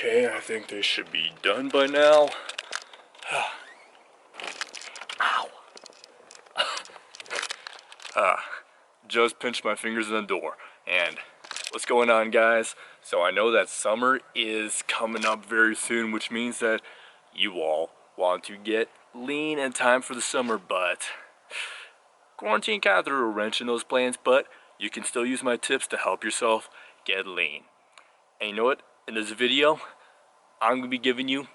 Okay, I think they should be done by now. Ow. Just pinched my fingers in the door. And what's going on, guys? So I know that summer is coming up very soon, which means that you all want to get lean in time for the summer, but quarantine kind of threw a wrench in those plans, but you can still use my tips to help yourself get lean. And you know what? In this video, I'm going to be giving you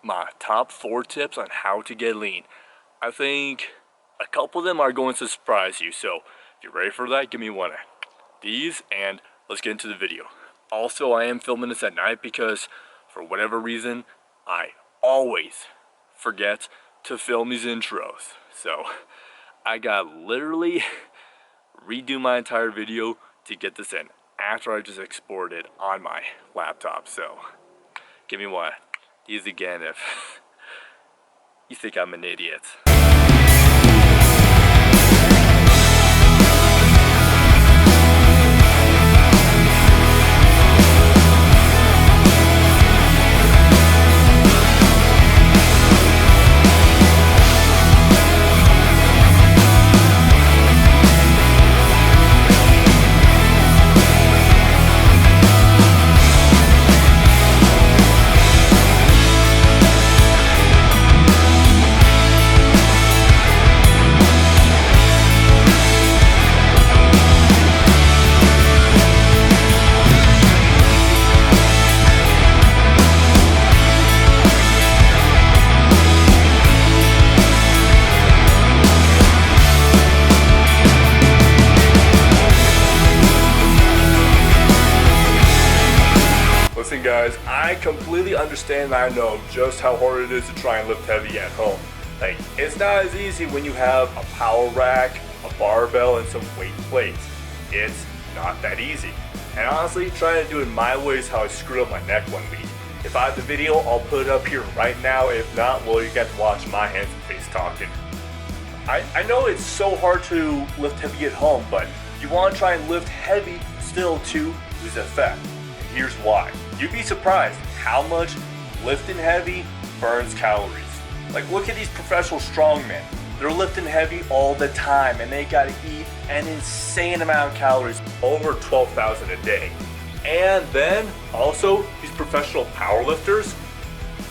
my top 4 tips on how to get lean. I think a couple of them are going to surprise you, so if you're ready for that, give me one of these and let's get into the video. Also, I am filming this at night because for whatever reason, I always forget to film these intros. So I got literally redo my entire video to get this in after I just exported it on my laptop. So give me one. These again if you think I'm an idiot. Listen guys, I completely understand and I know just how hard it is to try and lift heavy at home. Like, it's not as easy when you have a power rack, a barbell, and some weight plates. It's not that easy. And honestly, trying to do it my way is how I screwed up my neck one week. If I have the video, I'll put it up here right now. If not, well, you get to watch my hands and face talking. I know it's so hard to lift heavy at home, but you want to try and lift heavy still to lose effect. And here's why. You'd be surprised how much lifting heavy burns calories. Like, look at these professional strongmen. They're lifting heavy all the time and they gotta eat an insane amount of calories, over 12,000 a day. And then also these professional powerlifters,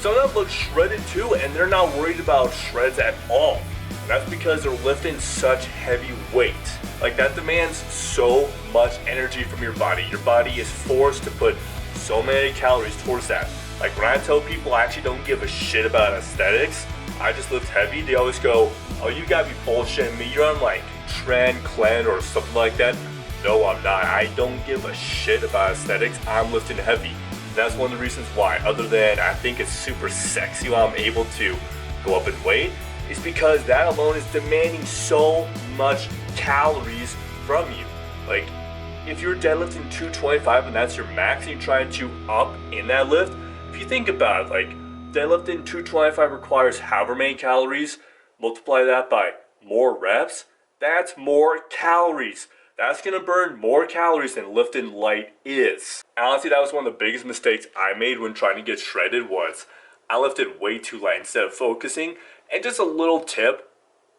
some of them look shredded too, and they're not worried about shreds at all. And that's because they're lifting such heavy weight. Like, that demands so much energy from your body. Your body is forced to put so many calories towards that. Like, when I tell people I actually don't give a shit about aesthetics, I just lift heavy, they always go, oh, you gotta be bullshitting me, you're on like Trend, Clen, or something like that. No, I'm not. I don't give a shit about aesthetics. I'm lifting heavy. That's one of the reasons why, other than I think it's super sexy when I'm able to go up in weight, is because that alone is demanding so much calories from you. Like, if you're deadlifting 225 and that's your max and you're trying to up in that lift, if you think about it, like, deadlifting 225 requires however many calories, multiply that by more reps, that's more calories. That's gonna burn more calories than lifting light is. Honestly, that was one of the biggest mistakes I made when trying to get shredded, was I lifted way too light instead of focusing. And just a little tip,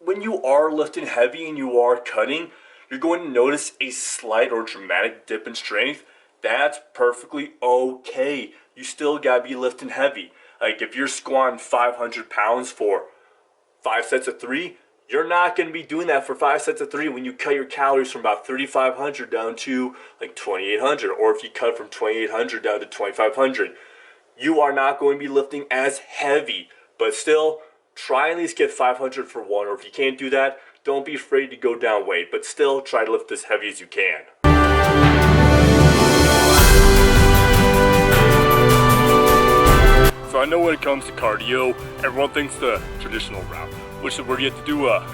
when you are lifting heavy and you are cutting, you're going to notice a slight or dramatic dip in strength. That's perfectly okay. You still gotta be lifting heavy. Like, if you're squatting 500 pounds for 5 sets of 3, you're not gonna be doing that for 5 sets of 3 when you cut your calories from about 3,500 down to like 2,800, or if you cut from 2,800 down to 2,500. You are not going to be lifting as heavy, but still, try at least get 500 for one, or if you can't do that, don't be afraid to go down weight, but still try to lift as heavy as you can. So I know when it comes to cardio, everyone thinks the traditional route, which is where you have to do a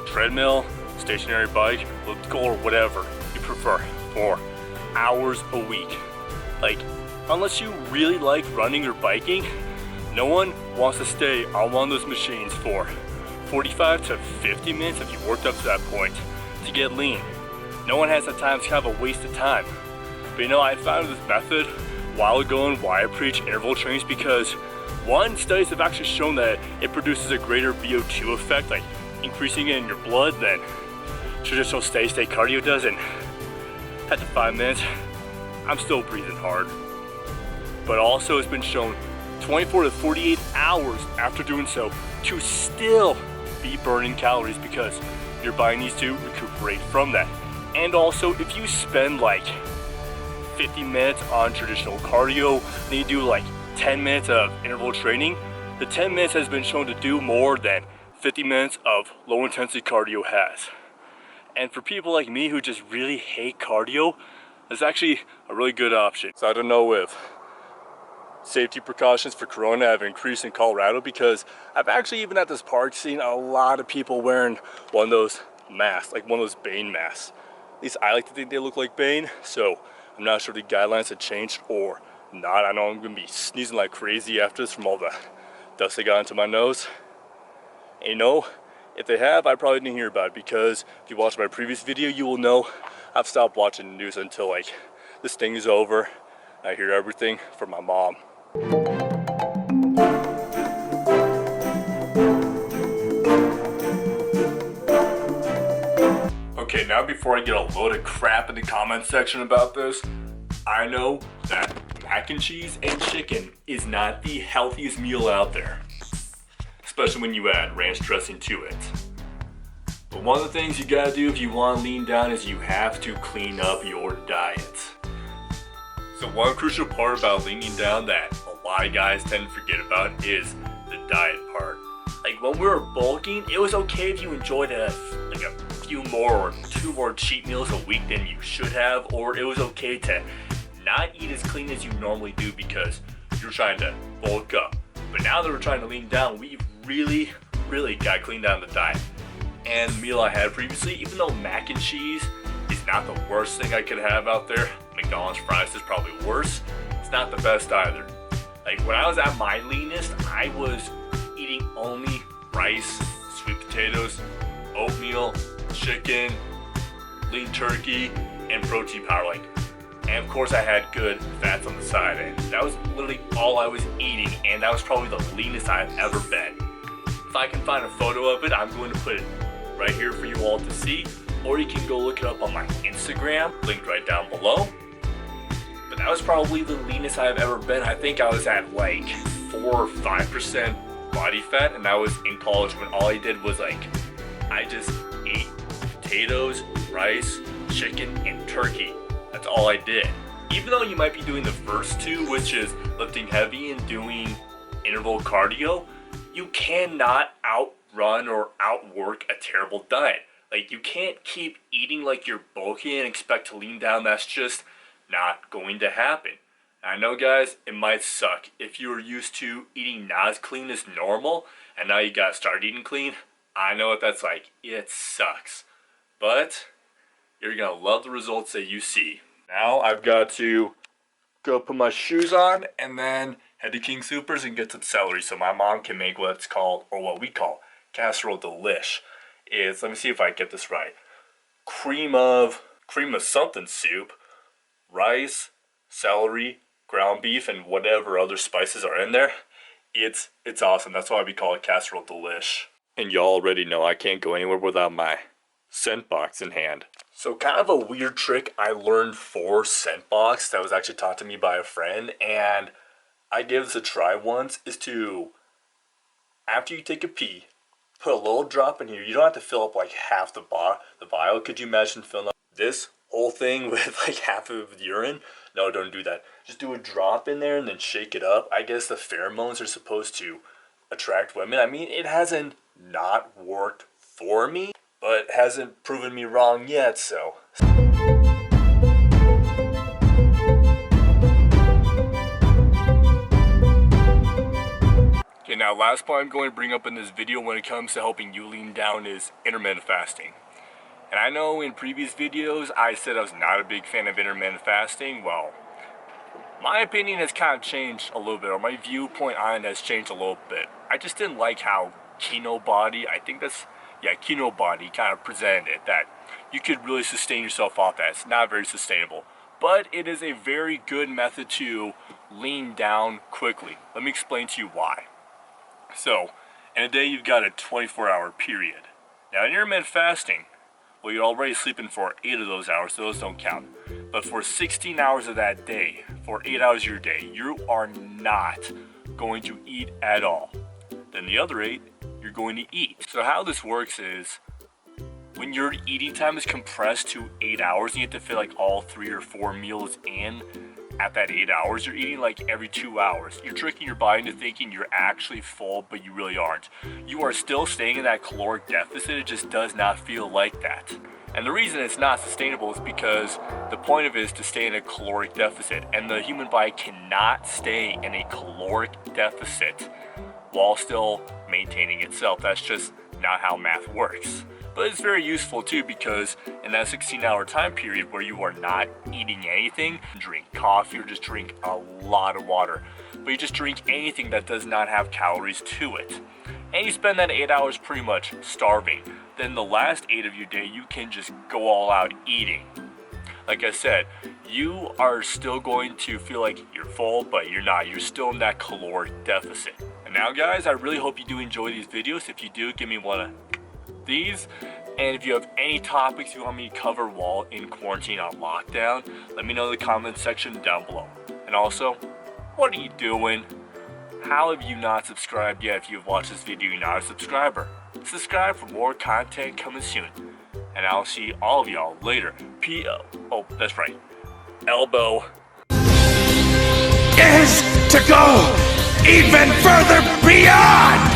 treadmill, stationary bike, elliptical, or whatever you prefer for hours a week. Like, unless you really like running or biking, no one wants to stay on one of those machines for 45 to 50 minutes if you've worked up to that point to get lean. No one has the time to have a waste of time. But you know, I found this method while ago on why I preach interval trainings, because one, studies have actually shown that it produces a greater VO2 effect, like increasing it in your blood, than traditional steady state cardio does. And after 5 minutes, I'm still breathing hard. But also it's been shown 24 to 48 hours after doing so to still be burning calories, because your body needs to recuperate from that. And also, if you spend like 50 minutes on traditional cardio, then you do like 10 minutes of interval training, the 10 minutes has been shown to do more than 50 minutes of low intensity cardio has. And for people like me who just really hate cardio, it's actually a really good option. So I don't know if safety precautions for Corona have increased in Colorado, because I've actually even at this park seen a lot of people wearing one of those masks, like one of those Bane masks. At least I like to think they look like Bane, so I'm not sure if the guidelines have changed or not. I know I'm gonna be sneezing like crazy after this from all the dust that got into my nose. And you know, if they have, I probably didn't hear about it, because if you watched my previous video, you will know I've stopped watching the news until like this thing is over. I hear everything from my mom. Okay, now before I get a load of crap in the comment section about this, I know that mac and cheese and chicken is not the healthiest meal out there, especially when you add ranch dressing to it. But one of the things you gotta do if you want to lean down is you have to clean up your diet. So one crucial part about leaning down that a lot of guys tend to forget about is the diet part. Like when we were bulking, it was okay if you enjoyed a few more or 2 more cheat meals a week than you should have, or it was okay to not eat as clean as you normally do because you're trying to bulk up. But now that we're trying to lean down, we really got to clean down the diet. And the meal I had previously, even though mac and cheese is not the worst thing I could have out there, McDonald's fries is probably worse, it's not the best either. Like when I was at my leanest, I was eating only rice, sweet potatoes, oatmeal, chicken, lean turkey, and protein powder. And of course I had good fats on the side, and that was literally all I was eating, and that was probably the leanest I've ever been. If I can find a photo of it, I'm going to put it right here for you all to see, or you can go look it up on my Instagram, linked right down below. But that was probably the leanest I've ever been. I think I was at like 4 or 5% body fat, and that was in college when all I did was I just ate potatoes, rice, chicken, and turkey. That's all I did. Even though you might be doing the first two, which is lifting heavy and doing interval cardio, you cannot outrun or outwork a terrible diet. Like you can't keep eating like you're bulky and expect to lean down. That's just not going to happen. I know guys, it might suck if you were used to eating not as clean as normal and now you gotta start eating clean. I know what that's like. It sucks. But you're gonna love the results that you see. Now I've got to go put my shoes on and then head to King Supers and get some celery so my mom can make what's called, or what we call, casserole delish. It's, let me see if I get this right, cream of something soup, rice, celery, ground beef, and whatever other spices are in there. It's awesome. That's why we call it casserole delish. And y'all already know I can't go anywhere without my scent box in hand. So kind of a weird trick I learned for scent box that was actually taught to me by a friend, and I gave this a try once, is to, after you take a pee, put a little drop in here. You don't have to fill up like half the vial. Could you imagine filling up this whole thing with like half of the urine? No, don't do that. Just do a drop in there and then shake it up. I guess the pheromones are supposed to attract women. I mean, it hasn't not worked for me, but hasn't proven me wrong yet, so. Okay, now last point I'm going to bring up in this video when it comes to helping you lean down is intermittent fasting. And I know in previous videos I said I was not a big fan of intermittent fasting. Well, my opinion has kind of changed a little bit, or my viewpoint on it has changed a little bit. I just didn't like how Kino Body, I think that's, yeah, Kino Body kind of presented it, that you could really sustain yourself off that. It's not very sustainable. but it is a very good method to lean down quickly. Let me explain to you why. So, in a day you've got a 24-hour period. Now, in intermittent fasting, well, you're already sleeping for 8 of those hours, so those don't count. But for 16 hours of that day, for 8 hours of your day, you are not going to eat at all. Then the other 8, you're going to eat. So how this works is, when your eating time is compressed to 8 hours, and you have to fit like all 3 or 4 meals in at that 8 hours, you're eating like every 2 hours. You're tricking your body into thinking you're actually full, but you really aren't. You are still staying in that caloric deficit, it just does not feel like that. And the reason it's not sustainable is because the point of it is to stay in a caloric deficit, and the human body cannot stay in a caloric deficit while still maintaining itself. That's just not how math works. But it's very useful too, because in that 16-hour time period where you are not eating anything, drink coffee or just drink a lot of water, but you just drink anything that does not have calories to it, and you spend that 8 hours pretty much starving, then the last 8 of your day you can just go all out eating. Like I said, you are still going to feel like you're full, but you're not. You're still in that caloric deficit. And now guys, I really hope you do enjoy these videos. If you do, give me one of these, and if you have any topics you want me to cover while in quarantine on lockdown, let me know in the comments section down below. And also, what are you doing? How have you not subscribed yet? If you've watched this video, you're not a subscriber. Subscribe for more content coming soon, and I'll see all of y'all later. Oh, that's right, elbow is to go even further beyond.